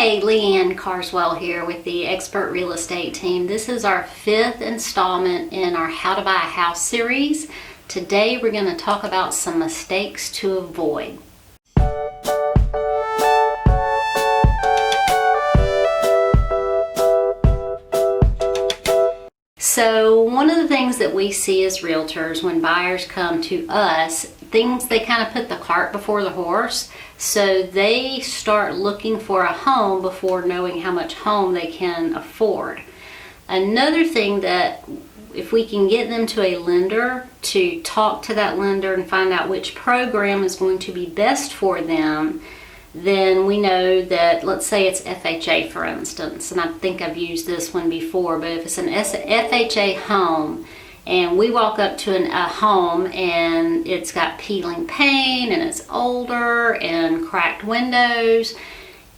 Hey, LeAnne Carswell here with the Expert Real Estate Team. This is our 5th installment in our How to Buy a House series. Today we're going to talk about some mistakes to avoid. So one of the things that we see as realtors when buyers come to us, they kind of put the cart before the horse. So they start looking for a home before knowing how much home they can afford. Another thing that if we can get them to a lender to talk to that lender and find out which program is going to be best for them, then we know that, let's say it's FHA for instance, and I think I've used this one before, but if it's an FHA home and we walk up to a home and it's got peeling paint and it's older and cracked windows,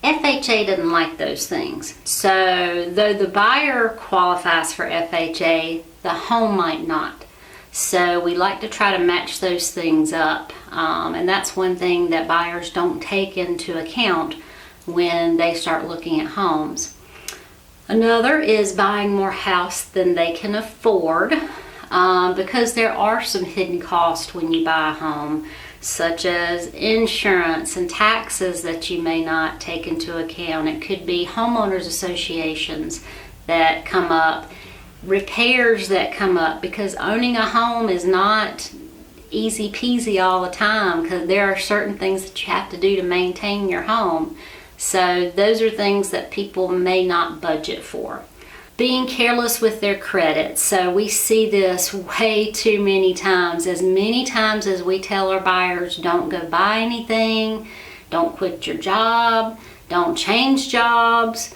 FHA doesn't like those things. So though the buyer qualifies for FHA, the home might not. So we like to try to match those things up, and that's one thing that buyers don't take into account when they start looking at homes. Another is buying more house than they can afford, because there are some hidden costs when you buy a home, such as insurance and taxes that you may not take into account. It could be homeowners associations that come up, repairs that come up, because owning a home is not easy peasy all the time, because there are certain things that you have to do to maintain your home. So those are things that people may not budget for. Being careless with their credit. So we see this way too many times. As many times as we tell our buyers, don't go buy anything, don't quit your job, don't change jobs.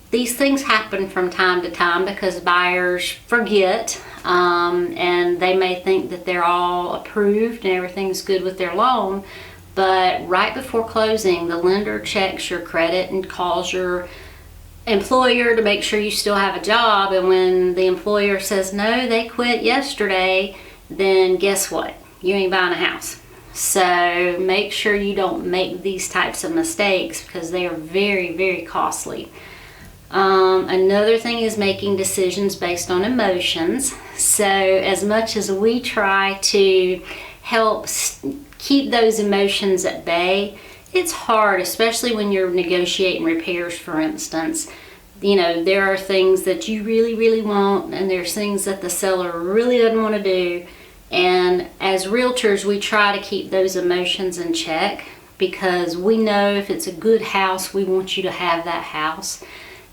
These things happen from time to time because buyers forget, and they may think that they're all approved and everything's good with their loan. But right before closing, the lender checks your credit and calls your employer to make sure you still have a job. And when the employer says, no, they quit yesterday, then guess what? You ain't buying a house. So make sure you don't make these types of mistakes because they are very, very costly. Another thing is making decisions based on emotions. So as much as we try to help keep those emotions at bay, it's hard, especially when you're negotiating repairs, for instance. You know, there are things that you really, really want, and there's things that the seller really doesn't want to do. And as realtors, we try to keep those emotions in check because we know if it's a good house, we want you to have that house.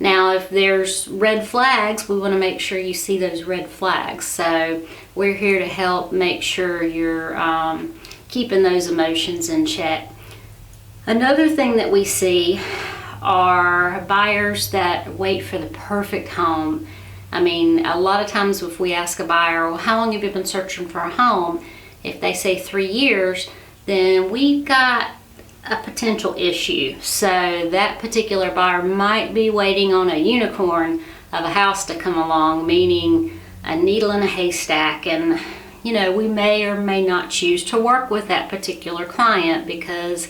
Now, if there's red flags, we want to make sure you see those red flags. So we're here to help make sure you're keeping those emotions in check. Another thing that we see are buyers that wait for the perfect home. I mean, a lot of times if we ask a buyer, well, how long have you been searching for a home? If they say 3 years, then we've got a potential issue. So that particular buyer might be waiting on a unicorn of a house to come along, meaning a needle in a haystack. And, you know, we may or may not choose to work with that particular client because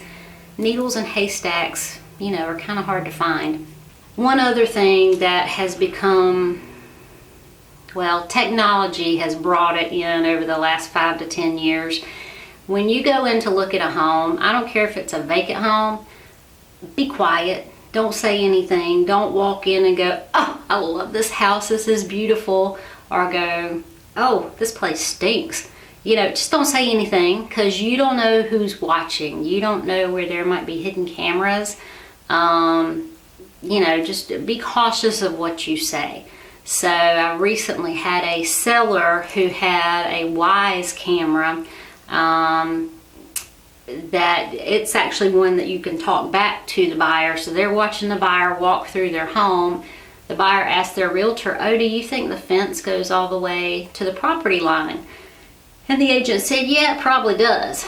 needles and haystacks, you know, are kind of hard to find. One other thing that has become, well, technology has brought it in over the last 5 to 10 years. When you go in to look at a home, I don't care if it's a vacant home, be quiet. Don't say anything. Don't walk in and go, oh, I love this house, this is beautiful. Or go, oh, this place stinks. You know, just don't say anything because you don't know who's watching. You don't know where there might be hidden cameras. You know, just be cautious of what you say. So I recently had a seller who had a Wise camera that it's actually one that you can talk back to the buyer. So they're watching the buyer walk through their home. The buyer asked their realtor, oh, do you think the fence goes all the way to the property line? And the agent said, yeah, it probably does.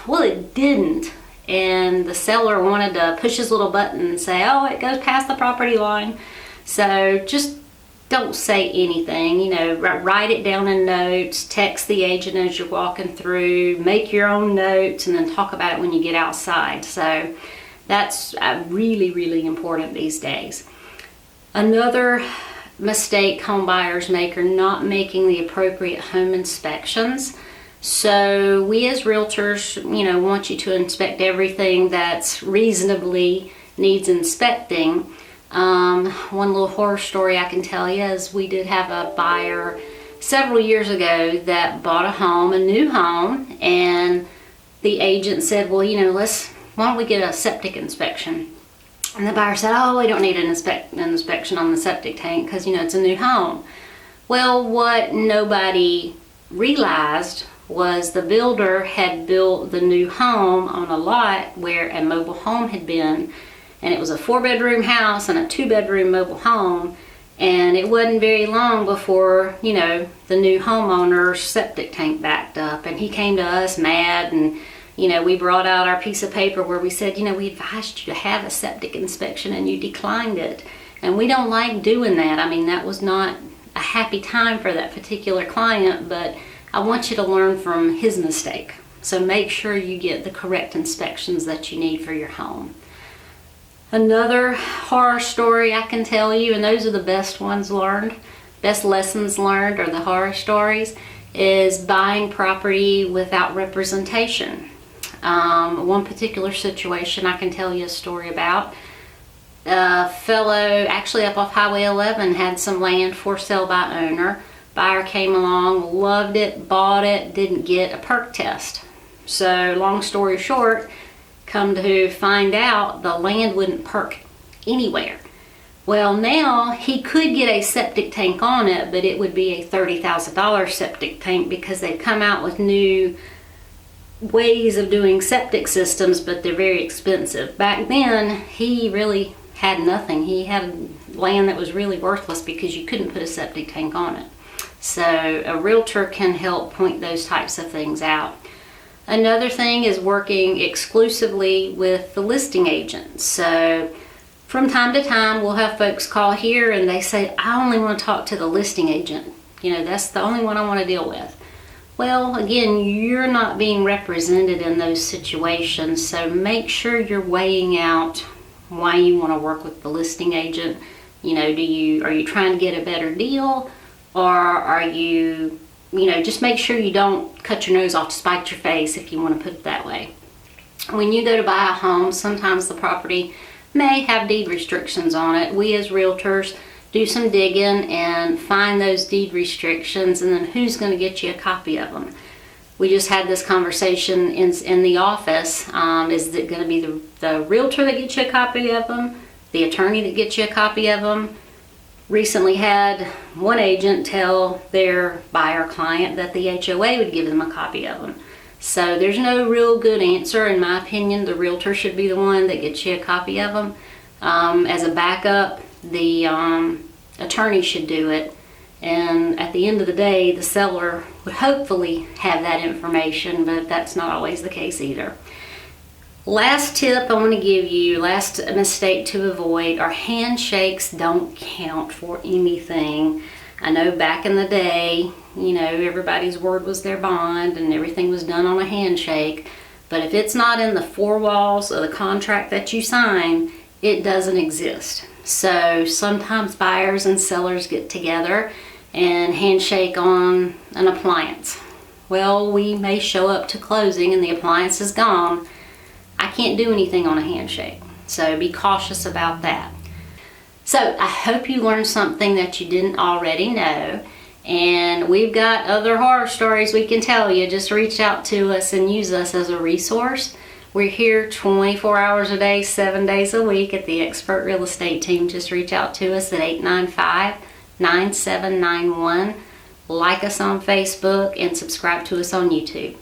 Well, it didn't. And the seller wanted to push his little button and say, oh, it goes past the property line. So just don't say anything. You know, write it down in notes, text the agent as you're walking through, make your own notes, and then talk about it when you get outside. So That's really, really important these days. Another mistake home buyers make are not making the appropriate home inspections. So we as realtors, want you to inspect everything that's reasonably needs inspecting. One little horror story I can tell you is we did have a buyer several years ago that bought a new home, and the agent said, well, why don't we get a septic inspection? And the buyer said, oh, we don't need an inspection on the septic tank because, it's a new home. Well, what nobody realized was the builder had built the new home on a lot where a mobile home had been, and it was a 4-bedroom house and a 2-bedroom mobile home, and it wasn't very long before, the new homeowner's septic tank backed up, and he came to us mad, and we brought out our piece of paper where we said, we advised you to have a septic inspection and you declined it. And we don't like doing that. That was not a happy time for that particular client, but I want you to learn from his mistake. So make sure you get the correct inspections that you need for your home. Another horror story I can tell you, and those are the best lessons learned are the horror stories, is buying property without representation. One particular situation I can tell you a story about. A fellow actually up off Highway 11 had some land for sale by owner. Buyer came along, loved it, bought it, didn't get a perk test. So long story short, come to find out the land wouldn't perk anywhere. Well, now he could get a septic tank on it, but it would be a $30,000 septic tank because they've come out with new ways of doing septic systems, but they're very expensive. Back then, he really had nothing. He had land that was really worthless because you couldn't put a septic tank on it. So a realtor can help point those types of things out. Another thing is working exclusively with the listing agent. So from time to time, we'll have folks call here and they say, I only want to talk to the listing agent. That's the only one I want to deal with. Well, again, you're not being represented in those situations, so make sure you're weighing out why you want to work with the listing agent. Are you trying to get a better deal, or are you, just make sure you don't cut your nose off to spite your face, if you want to put it that way. When you go to buy a home, sometimes the property may have deed restrictions on it. We as realtors do some digging and find those deed restrictions, and then who's going to get you a copy of them? We just had this conversation in the office. Is it going to be the realtor that gets you a copy of them, the attorney that gets you a copy of them? Recently had one agent tell their buyer client that the HOA would give them a copy of them. So there's no real good answer. In my opinion, the realtor should be the one that gets you a copy of them. As a backup, the attorney should do it, and at the end of the day the seller would hopefully have that information, but that's not always the case either. Last tip I want to give you, last mistake to avoid, are handshakes don't count for anything. I know back in the day, everybody's word was their bond and everything was done on a handshake, but if it's not in the 4 walls of the contract that you sign, it doesn't exist. So sometimes buyers and sellers get together and handshake on an appliance. Well, we may show up to closing and the appliance is gone. I can't do anything on a handshake, so be cautious about that. So I hope you learned something that you didn't already know, and we've got other horror stories we can tell you. Just reach out to us and use us as a resource. We're here 24 hours a day, 7 days a week at the Expert Real Estate Team. Just reach out to us at 895-9791. Like us on Facebook and subscribe to us on YouTube.